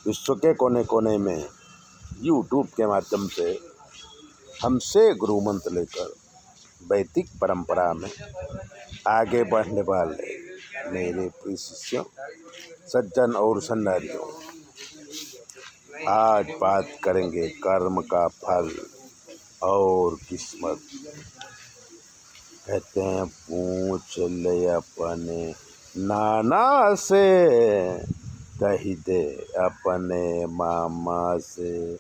विश्व के कोने कोने में यूट्यूब के माध्यम से हमसे गुरु मंत्र लेकर वैदिक परंपरा में आगे बढ़ने वाले मेरे प्रिय शिष्यों, सज्जन और सन्नारियों, आज बात करेंगे कर्म का फल और किस्मत। कहते हैं पूछ ले अपने नाना से, कही दे अपने मामा से।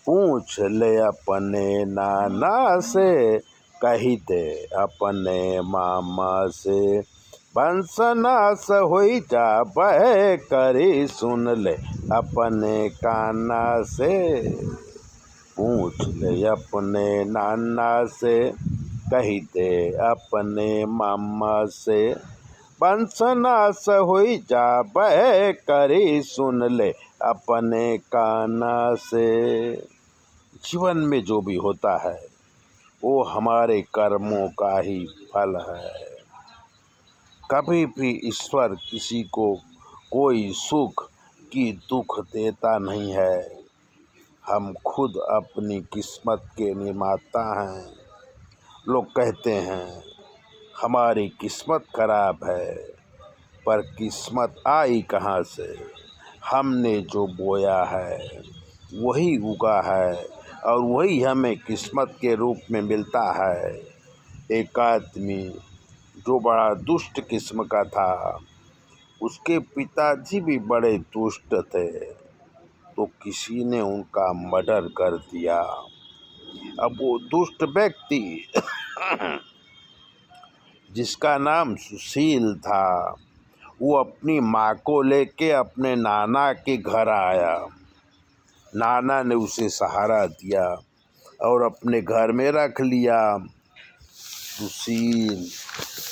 पूछ ले अपने नाना से, कही दे अपने मामा से। वंशनाश होई जाबे करी सुन ले अपने काना से। पूछ ले अपने नाना से, कही दे अपने मामा से। वंशनाश होई जाबे करी सुन ले अपने काना से। जीवन में जो भी होता है वो हमारे कर्मों का ही फल है। कभी भी ईश्वर किसी को कोई सुख की दुख देता नहीं है। हम खुद अपनी किस्मत के निर्माता हैं। लोग कहते हैं हमारी किस्मत खराब है, पर किस्मत आई कहाँ से? हमने जो बोया है वही उगा है और वही हमें किस्मत के रूप में मिलता है। एक आदमी जो बड़ा दुष्ट किस्म का था, उसके पिताजी भी बड़े दुष्ट थे, तो किसी ने उनका मर्डर कर दिया। अब वो दुष्ट व्यक्ति जिसका नाम सुशील था, वो अपनी माँ को लेके अपने नाना के घर आया। नाना ने उसे सहारा दिया और अपने घर में रख लिया। सुशील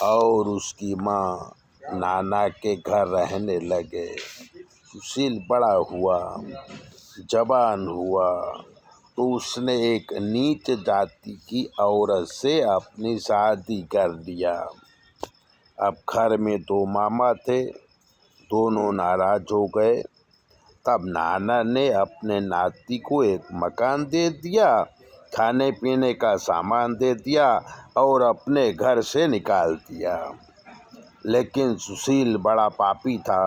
और उसकी माँ नाना के घर रहने लगे। सुशील बड़ा हुआ, जवान हुआ, तो उसने एक नीच जाति की औरत से अपनी शादी कर लिया। अब घर में दो मामा थे, दोनों नाराज हो गए। तब नाना ने अपने नाती को एक मकान दे दिया, खाने पीने का सामान दे दिया और अपने घर से निकाल दिया। लेकिन सुशील बड़ा पापी था,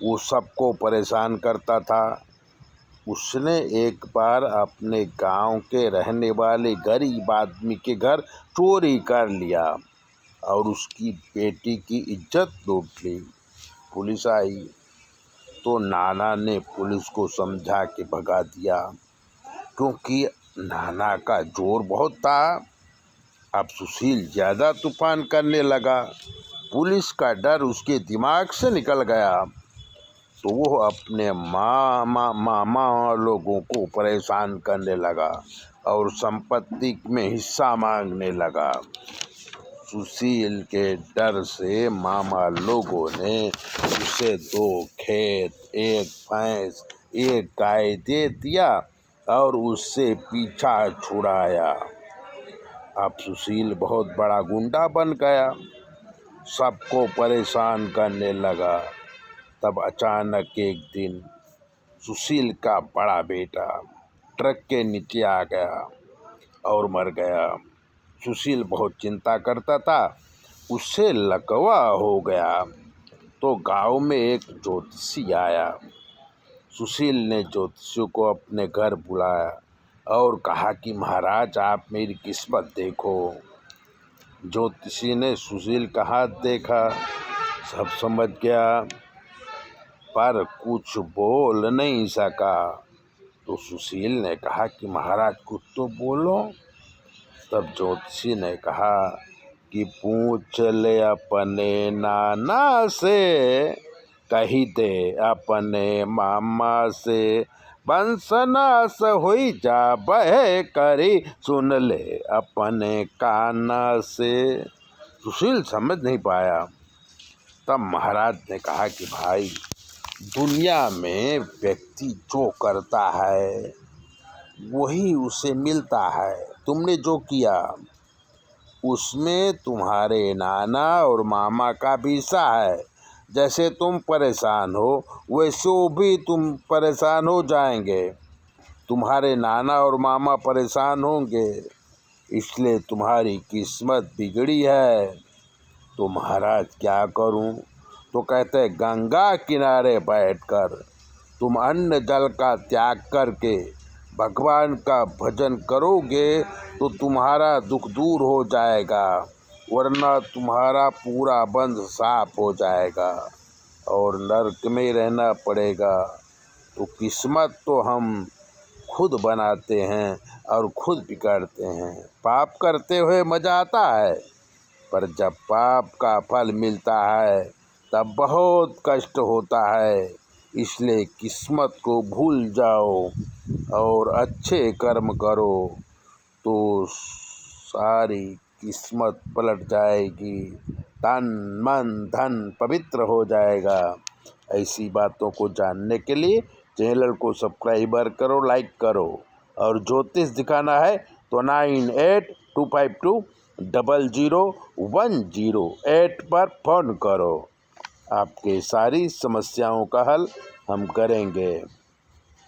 वो सबको परेशान करता था। उसने एक बार अपने गांव के रहने वाले गरीब आदमी के घर चोरी कर लिया और उसकी बेटी की इज्जत लूट ली। पुलिस आई तो नाना ने पुलिस को समझा के भगा दिया, क्योंकि नाना का जोर बहुत था। अब सुशील ज़्यादा तूफान करने लगा। पुलिस का डर उसके दिमाग से निकल गया, तो वो अपने मामा लोगों को परेशान करने लगा और संपत्ति में हिस्सा मांगने लगा। सुशील के डर से मामा लोगों ने उसे 2 खेत, 1 भैंस, 1 गाय दे दिया और उससे पीछा छुड़ाया। अब सुशील बहुत बड़ा गुंडा बन गया, सबको परेशान करने लगा। तब अचानक एक दिन सुशील का बड़ा बेटा ट्रक के नीचे आ गया और मर गया। सुशील बहुत चिंता करता था, उससे लकवा हो गया। तो गांव में एक ज्योतिषी आया। सुशील ने ज्योतिषी को अपने घर बुलाया और कहा कि महाराज, आप मेरी किस्मत देखो। ज्योतिषी ने सुशील का हाथ देखा, सब समझ गया, पर कुछ बोल नहीं सका। तो सुशील ने कहा कि महाराज कुछ तो बोलो। तब ज्योतिषी ने कहा कि पूछ ले अपने नाना से, कही दे अपने मामा से। वंशनाश होई जाबे करी सुन ले अपने काना से। सुशील समझ नहीं पाया। तब महाराज ने कहा कि भाई, दुनिया में व्यक्ति जो करता है वही उसे मिलता है। तुमने जो किया उसमें तुम्हारे नाना और मामा का भी हिस्सा है। जैसे तुम परेशान हो वैसे वो भी तुम परेशान हो जाएंगे। तुम्हारे नाना और मामा परेशान होंगे, इसलिए तुम्हारी किस्मत बिगड़ी है। तो महाराज क्या करूं? तो कहते गंगा किनारे बैठकर तुम अन्न जल का त्याग करके भगवान का भजन करोगे तो तुम्हारा दुख दूर हो जाएगा, वरना तुम्हारा पूरा बंध साफ हो जाएगा और नरक में रहना पड़ेगा। तो किस्मत तो हम खुद बनाते हैं और खुद बिगाड़ते हैं। पाप करते हुए मज़ा आता है, पर जब पाप का फल मिलता है तब बहुत कष्ट होता है। इसलिए किस्मत को भूल जाओ और अच्छे कर्म करो तो सारी किस्मत पलट जाएगी, तन मन धन पवित्र हो जाएगा। ऐसी बातों को जानने के लिए चैनल को सब्सक्राइबर करो, लाइक करो, और ज्योतिष दिखाना है तो 9825200108 पर फ़ोन करो। आपके सारी समस्याओं का हल हम करेंगे।